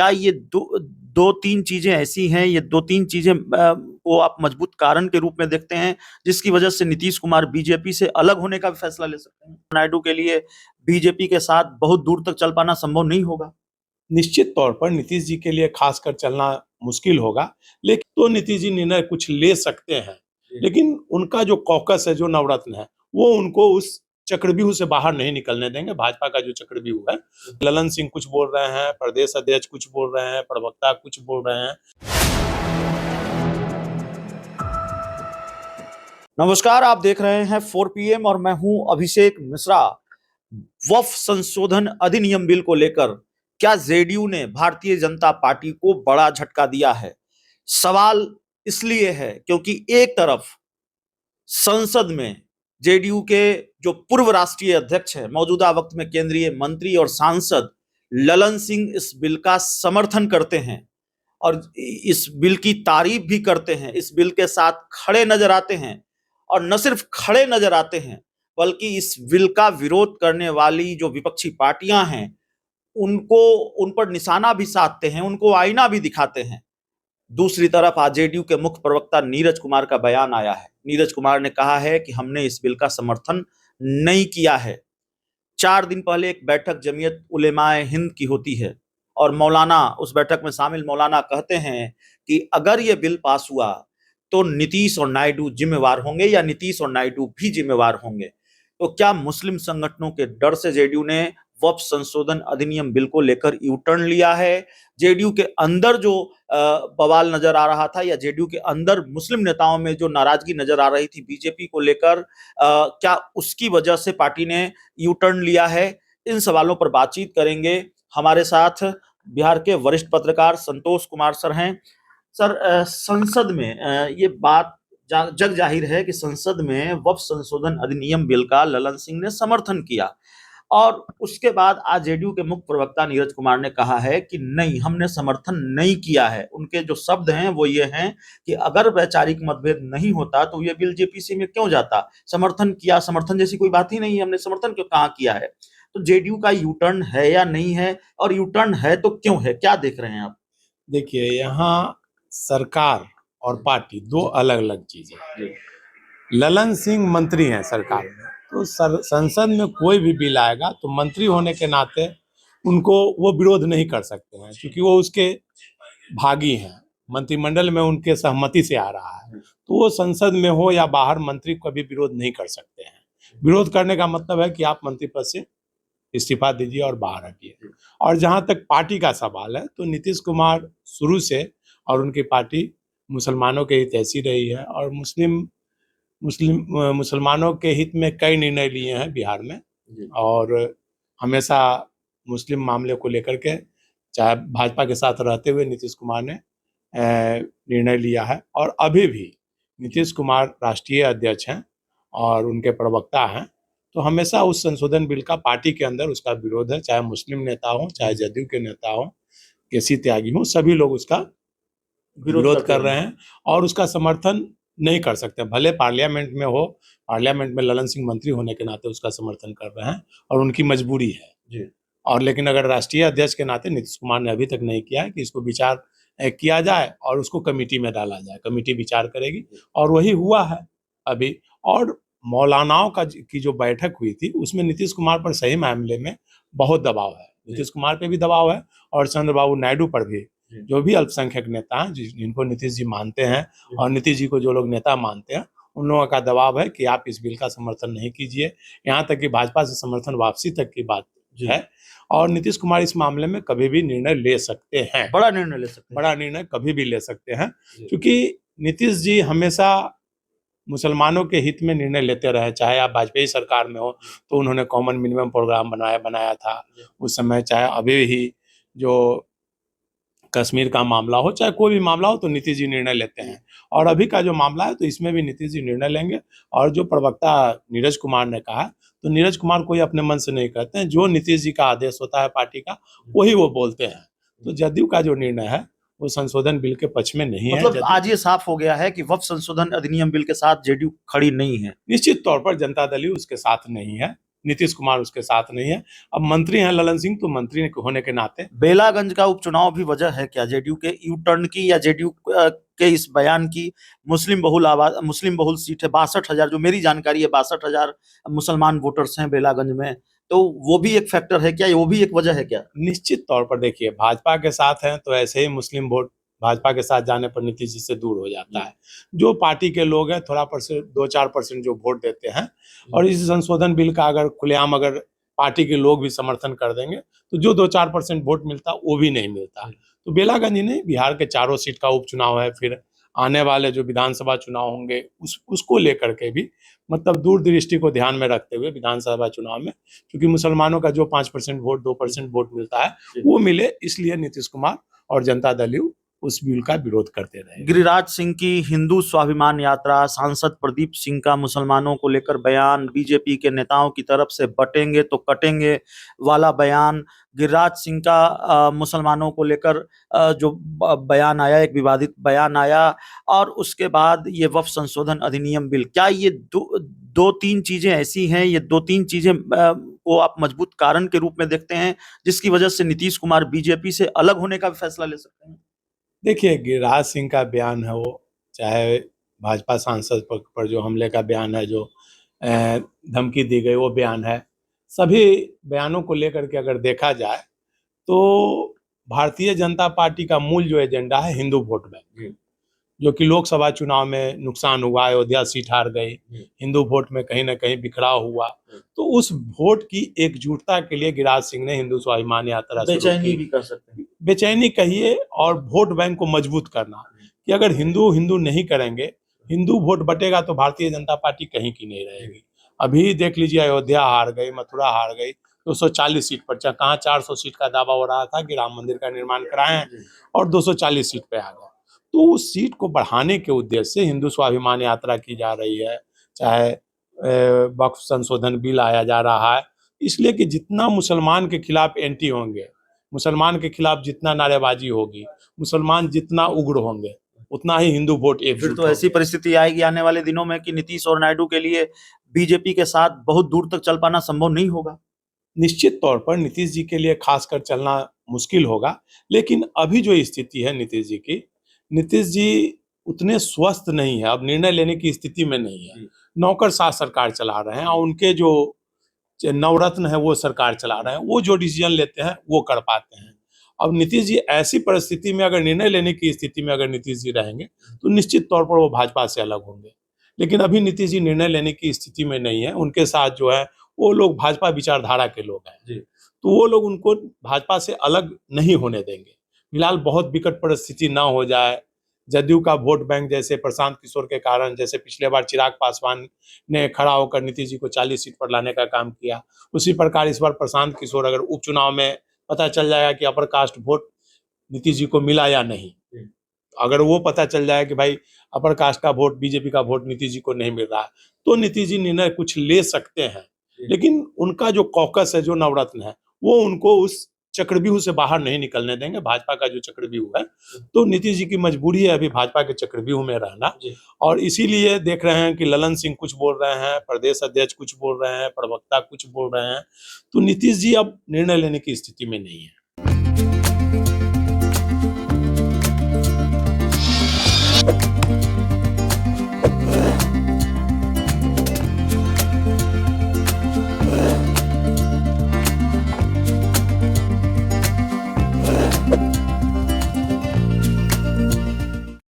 क्या ये दो तीन चीजें ऐसी हैं, ये दो तीन चीजें को आप मजबूत कारण के रूप में देखते हैं जिसकी वजह से नीतीश कुमार बीजेपी से अलग होने का भी फैसला ले सकते हैं? नायडू के लिए बीजेपी के साथ बहुत दूर तक चल पाना संभव नहीं होगा। निश्चित तौर पर नीतीश जी के लिए खासकर चलना मुश्किल होगा, लेकिन तो नीतीश जी निर्णय कुछ ले सकते हैं। लेकिन उनका जो कॉकस है, जो नवरत्न है, वो उनको उस चक्रव्यूह से बाहर नहीं निकलने देंगे। भाजपा का जो चक्रव्यूह है, ललन सिंह कुछ बोल रहे हैं, प्रदेश अध्यक्ष कुछ बोल रहे हैं, प्रवक्ता कुछ बोल रहे हैं। नमस्कार, आप देख रहे हैं 4 PM और मैं हूं अभिषेक मिश्रा। वक्फ संशोधन अधिनियम बिल को लेकर क्या जेडीयू ने भारतीय जनता पार्टी को बड़ा झटका दिया है? सवाल इसलिए है क्योंकि एक तरफ संसद में जेडीयू के जो पूर्व राष्ट्रीय अध्यक्ष हैं, मौजूदा वक्त में केंद्रीय मंत्री और सांसद ललन सिंह इस बिल का समर्थन करते हैं और इस बिल की तारीफ भी करते हैं, इस बिल के साथ खड़े नजर आते हैं। और न सिर्फ खड़े नजर आते हैं बल्कि इस बिल का विरोध करने वाली जो विपक्षी पार्टियां हैं उनको उन पर निशाना भी साधते हैं, उनको आईना भी दिखाते हैं। दूसरी तरफ आज जेडीयू के मुख्य प्रवक्ता नीरज कुमार का बयान आया है। नीरज कुमार ने कहा है कि हमने इस बिल का समर्थन नहीं किया है। 4 दिन पहले एक बैठक जमीयत उलेमाए हिंद की होती है और मौलाना, उस बैठक में शामिल मौलाना कहते हैं कि अगर यह बिल पास हुआ तो नीतीश और नायडू जिम्मेवार होंगे या नीतीश और नायडू भी जिम्मेवार होंगे। तो क्या मुस्लिम संगठनों के डर से जेडीयू ने वक्फ संशोधन अधिनियम बिल को लेकर यू टर्न लिया है? जेडीयू के अंदर जो बवाल नजर आ रहा था या जेडीयू के अंदर मुस्लिम नेताओं में जो नाराजगी नजर आ रही थी बीजेपी को लेकर, क्या उसकी वजह से पार्टी ने यू टर्न लिया है? इन सवालों पर बातचीत करेंगे। हमारे साथ बिहार के वरिष्ठ पत्रकार संतोष कुमार सर हैं। सर, संसद में ये बात जग जाहिर है कि संसद में वक्फ संशोधन अधिनियम बिल का ललन सिंह ने समर्थन किया और उसके बाद आज जेडीयू के मुख्य प्रवक्ता नीरज कुमार ने कहा है कि नहीं, हमने समर्थन नहीं किया है। उनके जो शब्द हैं वो ये हैं कि अगर वैचारिक मतभेद नहीं होता तो ये बिल जेपीसी में क्यों जाता? समर्थन किया, समर्थन जैसी कोई बात ही नहीं है, हमने समर्थन क्यों कहाँ किया है? तो जेडीयू का यू टर्न है या नहीं है, और यू टर्न है तो क्यों है? क्या देख रहे हैं आप? देखिए, यहाँ सरकार और पार्टी दो अलग अलग चीजें। ललन सिंह मंत्री हैं सरकार में, तो संसद में कोई भी बिल आएगा तो मंत्री होने के नाते उनको वो विरोध नहीं कर सकते हैं, क्योंकि वो उसके भागी हैं। मंत्रिमंडल में उनके सहमति से आ रहा है, तो वो संसद में हो या बाहर मंत्री कभी विरोध नहीं कर सकते हैं। विरोध करने का मतलब है कि आप मंत्री पद से इस्तीफा दीजिए और बाहर हटिए। और जहां तक पार्टी का सवाल है, तो नीतीश कुमार शुरू से और उनकी पार्टी मुसलमानों के हित ऐसी रही है और मुसलमानों के हित में कई निर्णय लिए हैं बिहार में। और हमेशा मुस्लिम मामले को लेकर के, चाहे भाजपा के साथ रहते हुए नीतीश कुमार ने निर्णय लिया है। और अभी भी नीतीश कुमार राष्ट्रीय अध्यक्ष हैं और उनके प्रवक्ता हैं, तो हमेशा उस संशोधन बिल का पार्टी के अंदर उसका विरोध है। चाहे मुस्लिम नेता हो, चाहे जदयू के नेता हो, केसी त्यागी हो, सभी लोग उसका विरोध कर रहे हैं और उसका समर्थन नहीं कर सकते। भले पार्लियामेंट में हो, पार्लियामेंट में ललन सिंह मंत्री होने के नाते उसका समर्थन कर रहे हैं और उनकी मजबूरी है जी। और लेकिन अगर राष्ट्रीय अध्यक्ष के नाते नीतीश कुमार ने अभी तक नहीं किया है कि इसको विचार किया जाए और उसको कमेटी में डाला जाए। कमेटी विचार करेगी और वही हुआ है अभी। और मौलानाओं की जो बैठक हुई थी उसमें नीतीश कुमार पर सही मामले में बहुत दबाव है। नीतीश कुमार पे भी दबाव है और चंद्रबाबू नायडू पर भी, जो भी अल्पसंख्यक नेता हैं जिनको नीतीश जी मानते हैं और नीतीश जी को जो लोग नेता मानते हैं, उन लोगों का दबाव है कि आप इस बिल का समर्थन नहीं कीजिए। यहाँ तक कि भाजपा से समर्थन वापसी तक की बात है। और नीतीश कुमार इस मामले में कभी भी निर्णय ले सकते हैं, बड़ा निर्णय ले सकते हैं, बड़ा निर्णय कभी भी ले सकते हैं, क्योंकि नीतीश जी हमेशा मुसलमानों के हित में निर्णय लेते रहे। चाहे आप वाजपेयी सरकार में हो तो उन्होंने कॉमन मिनिमम प्रोग्राम बनाया था उस समय, चाहे अभी ही जो कश्मीर का मामला हो, चाहे कोई भी मामला हो, तो नीतीश जी निर्णय लेते हैं। और अभी का जो मामला है तो इसमें भी नीतीश जी निर्णय लेंगे। और जो प्रवक्ता नीरज कुमार ने कहा, तो नीरज कुमार कोई अपने मन से नहीं कहते हैं, जो नीतीश जी का आदेश होता है पार्टी का वही वो बोलते हैं। तो जदयू का जो निर्णय है वो संशोधन बिल के पक्ष में नहीं है। मतलब आज ये साफ हो गया है कि वक्फ संशोधन अधिनियम बिल के साथ जेडीयू खड़ी नहीं है। निश्चित तौर पर जनता दल उसके साथ नहीं है। नीतीश कुमार उसके साथ नहीं है। अब मंत्री हैं ललन सिंह, तो मंत्री होने के नाते बेलागंज का उपचुनाव भी वजह है क्या जेडीयू के यू टर्न की या जेडीयू के इस बयान की? मुस्लिम बहुल सीट है, 62,000 जो मेरी जानकारी है, 62,000 मुसलमान वोटर्स हैं बेलागंज में, तो वो भी एक फैक्टर है क्या, वो भी एक वजह है क्या? निश्चित तौर पर देखिए, भाजपा के साथ हैं तो ऐसे ही मुस्लिम वोट भाजपा के साथ जाने पर नीतीश जी से दूर हो जाता है। जो पार्टी के लोग हैं थोड़ा परसेंट 2-4% जो वोट देते हैं, और इस संशोधन बिल का अगर खुलेआम अगर पार्टी के लोग भी समर्थन कर देंगे तो जो 2-4% वोट मिलता वो भी नहीं मिलता। तो बेलागंज ही नहीं, बिहार के चारों सीट का उपचुनाव है, फिर आने वाले जो विधानसभा चुनाव होंगे उसको लेकर के भी, मतलब दूरदृष्टि को ध्यान में रखते हुए विधानसभा चुनाव में, क्योंकि मुसलमानों का जो 5% वोट 2% वोट मिलता है वो मिले, इसलिए नीतीश कुमार और जनता दल यू उस बिल का विरोध करते रहे। गिरिराज सिंह की हिंदू स्वाभिमान यात्रा, सांसद प्रदीप सिंह का मुसलमानों को लेकर बयान, बीजेपी के नेताओं की तरफ से बटेंगे तो कटेंगे वाला बयान, गिरिराज सिंह का मुसलमानों को लेकर जो बयान आया, एक विवादित बयान आया, और उसके बाद ये वक्फ संशोधन अधिनियम बिल, क्या ये दो तीन चीजें ऐसी हैं, ये दो तीन चीजें को आप मजबूत कारण के रूप में देखते हैं जिसकी वजह से नीतीश कुमार बीजेपी से अलग होने का फैसला ले सकते हैं? देखिए, गिरिराज सिंह का बयान है वो, चाहे भाजपा सांसद पर जो हमले का बयान है, जो धमकी दी गई वो बयान है, सभी बयानों को लेकर के अगर देखा जाए तो भारतीय जनता पार्टी का मूल जो एजेंडा है हिंदू वोट बैंक, जो कि लोकसभा चुनाव में नुकसान हुआ, अयोध्या सीट हार गई, हिंदू वोट में कहीं ना कहीं बिखराव हुआ, तो उस वोट की एकजुटता के लिए गिरिराज सिंह ने हिंदू स्वाभिमान यात्रा शुरू बेचैनी की। भी कर सकते हैं, बेचैनी कहिए, और वोट बैंक को मजबूत करना, कि अगर हिंदू हिंदू नहीं करेंगे, हिंदू वोट बटेगा तो भारतीय जनता पार्टी कहीं की नहीं रहेगी। अभी देख लीजिए, अयोध्या हार गई, मथुरा हार गई, 240 सीट पर, कहाँ 400 सीट का दावा हो रहा था कि राम मंदिर का निर्माण कराएं, और 240 सीट पे आ गए। तो उस सीट को बढ़ाने के उद्देश्य से हिंदू स्वाभिमान यात्रा की जा रही है, चाहे वक्फ संशोधन बिल आया जा रहा है, इसलिए कि जितना मुसलमान के खिलाफ एंटी होंगे, मुसलमान के खिलाफ जितना नारेबाजी होगी, मुसलमान जितना उग्र होंगे, उतना ही हिंदू वोट फिर एकजुट तो ऐसी होंगे। परिस्थिति आएगी आने वाले दिनों में कि नीतीश और नायडू के लिए बीजेपी के साथ बहुत दूर तक चल पाना संभव नहीं होगा। निश्चित तौर पर नीतीश जी के लिए खासकर चलना मुश्किल होगा, लेकिन अभी जो स्थिति है नीतीश जी की, नीतीश जी उतने स्वस्थ नहीं है, अब निर्णय लेने की स्थिति में नहीं है। नौकरशाह सरकार चला रहे हैं, और उनके जो नवरत्न है वो सरकार चला रहे हैं, वो जो डिसीजन लेते हैं वो कर पाते हैं। अब नीतीश जी ऐसी परिस्थिति में, अगर निर्णय लेने की स्थिति में अगर नीतीश जी रहेंगे तो निश्चित तौर पर वो भाजपा से अलग होंगे, लेकिन अभी नीतीश जी निर्णय लेने की स्थिति में नहीं है। उनके साथ जो है वो लोग भाजपा विचारधारा के लोग हैं, तो वो लोग उनको भाजपा से अलग नहीं होने देंगे। फिलहाल बहुत विकट परिस्थिति ना हो जाए, जदयू का वोट बैंक जैसे प्रशांत किशोर के कारण, जैसे पिछले बार चिराग पासवान ने खड़ा होकर नीतीश जी को 40 सीट पर लाने का काम किया, उसी प्रकार इस बार प्रशांत किशोर, अगर उपचुनाव में पता चल जाएगा कि upper caste vote Nitish ji को मिला या नहीं, अगर वो पता चल जाए कि भाई अपर कास्ट का वोट, बीजेपी का वोट नीतीश जी को नहीं मिल रहा है, तो नीतीश जी निर्णय कुछ ले सकते हैं। लेकिन उनका जो कॉकस है, जो नवरत्न है, वो उनको उस चक्रव्यूह से बाहर नहीं निकलने देंगे, भाजपा का जो चक्रव्यूह है। तो नीतीश जी की मजबूरी है अभी भाजपा के चक्रव्यूह में रहना, और इसीलिए देख रहे हैं कि ललन सिंह कुछ बोल रहे हैं, प्रदेश अध्यक्ष कुछ बोल रहे हैं, प्रवक्ता कुछ बोल रहे हैं, तो नीतीश जी अब निर्णय लेने की स्थिति में नहीं है।